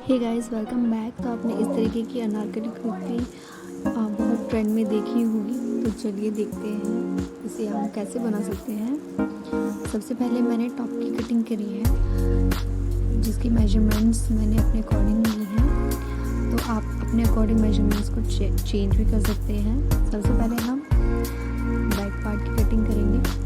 Hey guys, welcome back. तो आपने इस तरीके की अनारकली कुर्ती बहुत ट्रेंड में देखी होगी, तो चलिए देखते हैं इसे हम कैसे बना सकते हैं। सबसे पहले मैंने टॉप की कटिंग करी है, जिसकी मेजरमेंट्स मैंने अपने अकॉर्डिंग ली हैं। तो आप अपने अकॉर्डिंग मेजरमेंट्स को चेंज भी कर सकते हैं। सबसे पहले हम बैक पार्ट की कटिंग करेंगे।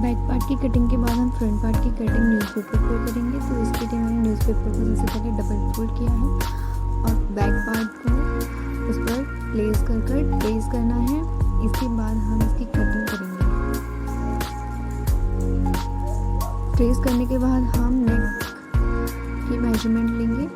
बैक पार्ट की कटिंग के बाद हम फ्रंट पार्ट की कटिंग न्यूज़पेपर पर करेंगे। तो इसके लिए मैंने न्यूज़पेपर को सबसे पहले डबल फोल्ड किया है और बैक पार्ट को उस पर प्लेस करना है। इसके बाद हम इसकी कटिंग करेंगे। ट्रेस करने के बाद हम नेक की मेजरमेंट लेंगे।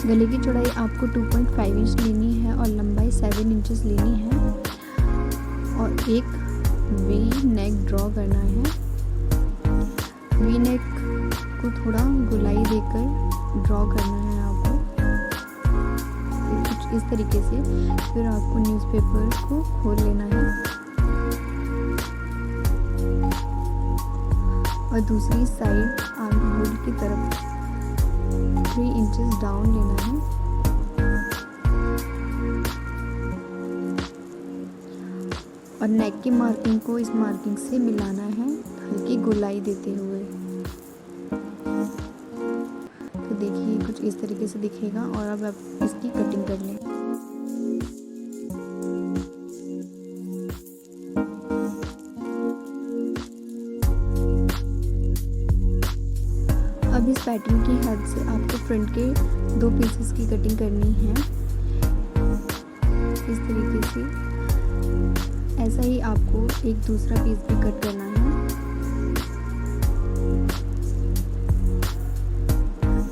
गले की चौड़ाई आपको 2.5 इंच लेनी है और लंबाई 7 इंचेस लेनी है और एक वी नेक ड्रॉ करना है। वी नेक को थोड़ा गोलाई देकर ड्रॉ करना है आपको, कुछ इस तरीके से। फिर आपको न्यूज़पेपर को खोल लेना है और दूसरी साइड आर्म होल की तरफ 3 इंचेस डाउन लेना है और नेक की मार्किंग को इस मार्किंग से मिलाना है, हल्की गोलाई देते हुए। तो देखिए कुछ इस तरीके से दिखेगा और अब आप इसकी कटिंग कर लें। अब इस पैटर्न की हेल्प से आपको फ्रंट के 2 पीसेस की कटिंग करनी है, इस तरीके से। ऐसा ही आपको एक दूसरा पीस भी कट करना है।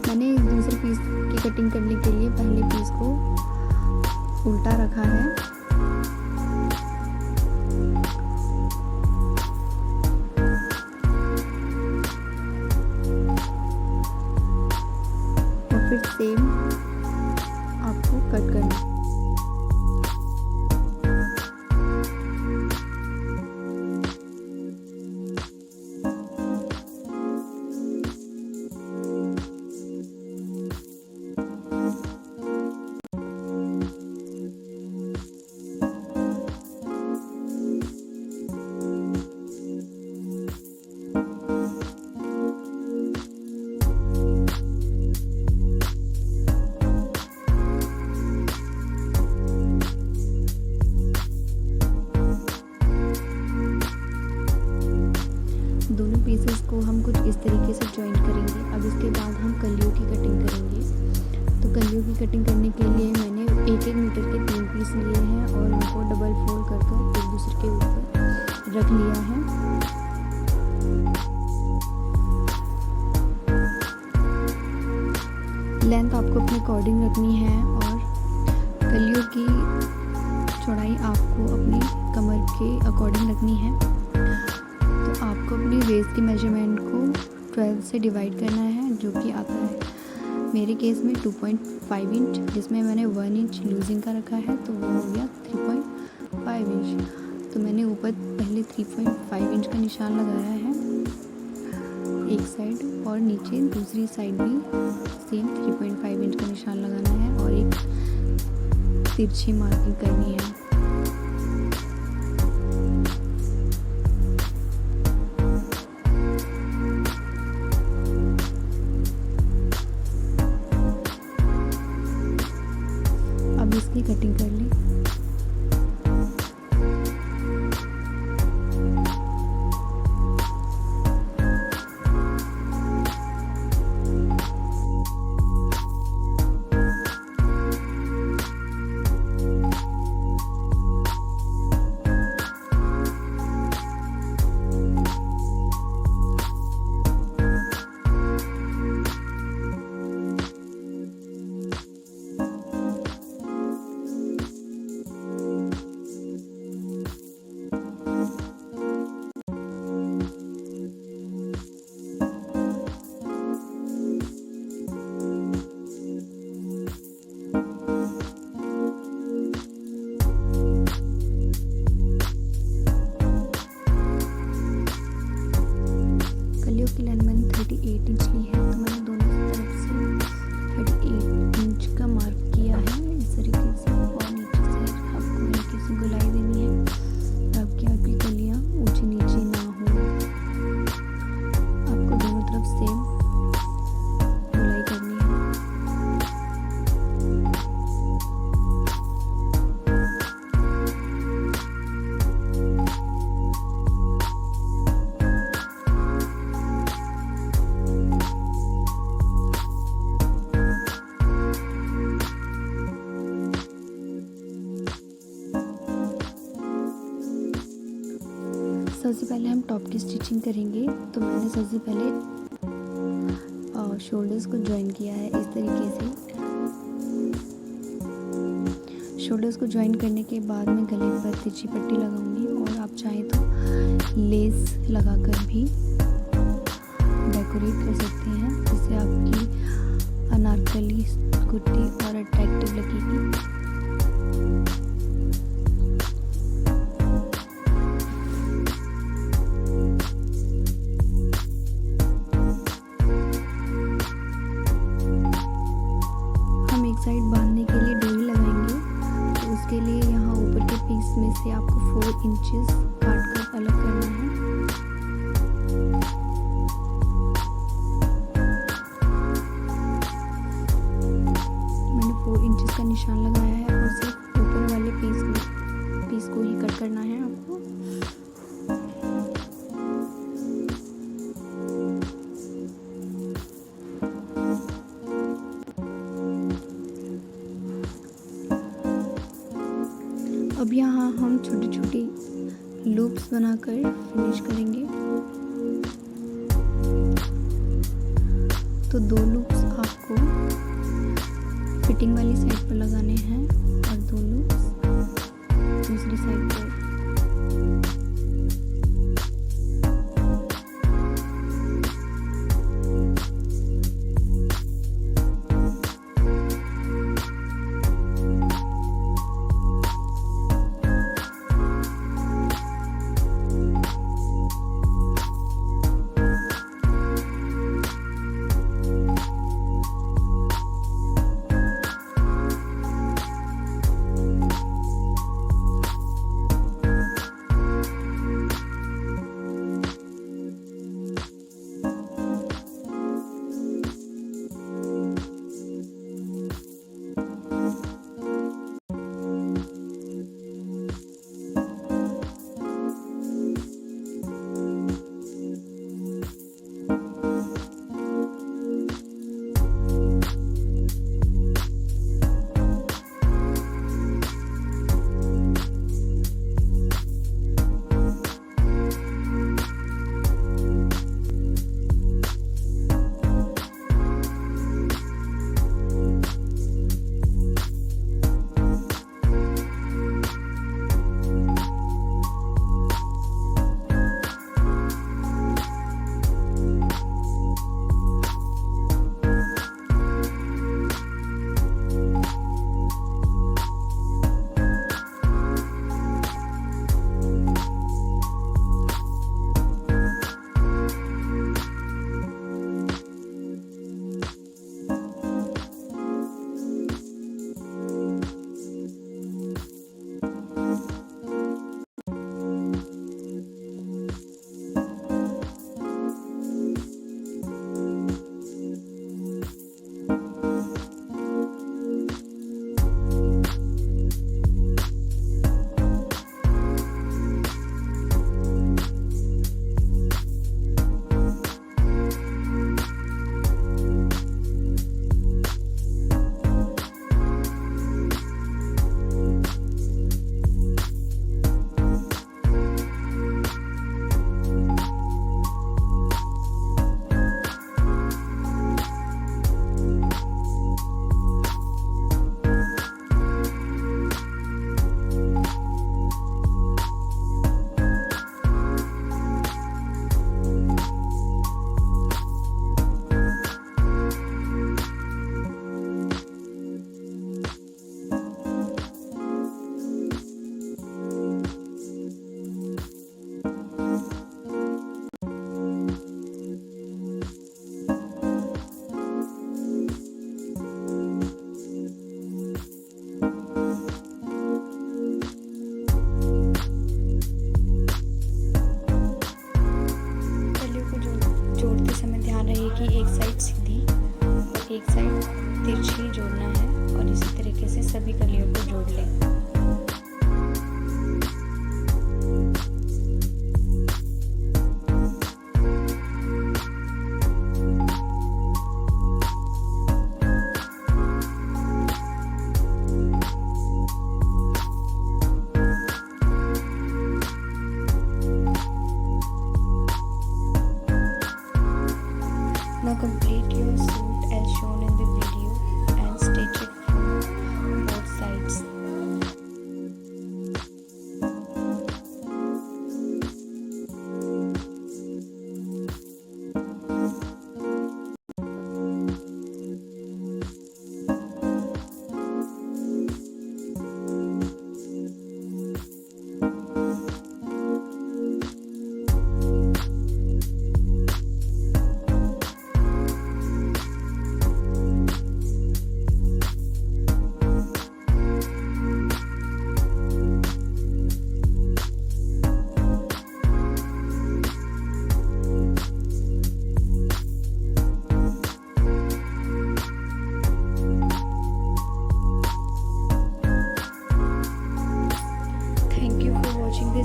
मैंने इस दूसरे पीस की कटिंग करने के लिए पहले पीस को उल्टा रखा है और फिर सेम आपको कट करना है। दोनों पीसेस को हम कुछ इस तरीके से जॉइंट करेंगे। अब इसके बाद हम कलियों की कटिंग करेंगे। तो कलियों की कटिंग करने के लिए मैंने 1-1 मीटर के 3 पीस लिए हैं और उनको डबल फोल्ड कर एक दूसरे के ऊपर रख लिया है। लेंथ आपको अपने अकॉर्डिंग रखनी है और कलियों के अकॉर्डिंग रखनी है। तो आपको अपनी वेस्ट की मेजरमेंट को 12 से डिवाइड करना है, जो कि आता है मेरे केस में 2.5 इंच, जिसमें मैंने 1 इंच लूजिंग का रखा है, तो वो हो गया 3.5 इंच। तो मैंने ऊपर पहले 3.5 इंच का निशान लगाया है एक साइड, और नीचे दूसरी साइड भी सेम 3.5 इंच का निशान लगाना है और एक तिरछी मार्किंग करनी है। अब इसकी कटिंग कर ली। की लाइन मैंने 38 इंच ली है, तो मैंने दोनों तरफ से 38 इंच का मार्क किया है इस तरीके से, और नीचे से आपको हल्की सी गुलाई देनी है ताकि आपकी कलियाँ ऊंची नीची ना हो। आपको दोनों तरफ सेम गुलाई करनी है। सबसे पहले हम टॉप की स्टिचिंग करेंगे। तो मैंने सबसे पहले शोल्डर्स को ज्वाइन किया है इस तरीके से। शोल्डर्स को ज्वाइन करने के बाद मैं गले पर तिरछी पट्टी लगाऊंगी, और आप चाहें तो लेस लगाकर भी डेकोरेट कर सकते हैं, जिससे आपकी अनारकली कुर्ती और अट्रैक्टिव लगेगी। साइड बांधने के लिए डोरी लगाएंगे, तो उसके लिए यहाँ ऊपर के पीस में से आपको 4 इंचेस काट कर अलग करना है। मैंने 4 इंचेस का निशान लगाया है, और सिर्फ ऊपर वाले पीस को ही कट करना है आपको। अब यहाँ हम छोटी छोटी लूप्स बनाकर फिनिश करेंगे। तो 2 लूप्स आपको फिटिंग वाली साइड पर लगाने हैं और 2 लूप्स दूसरी साइड पर।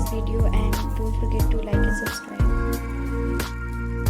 this video and don't forget to like and subscribe.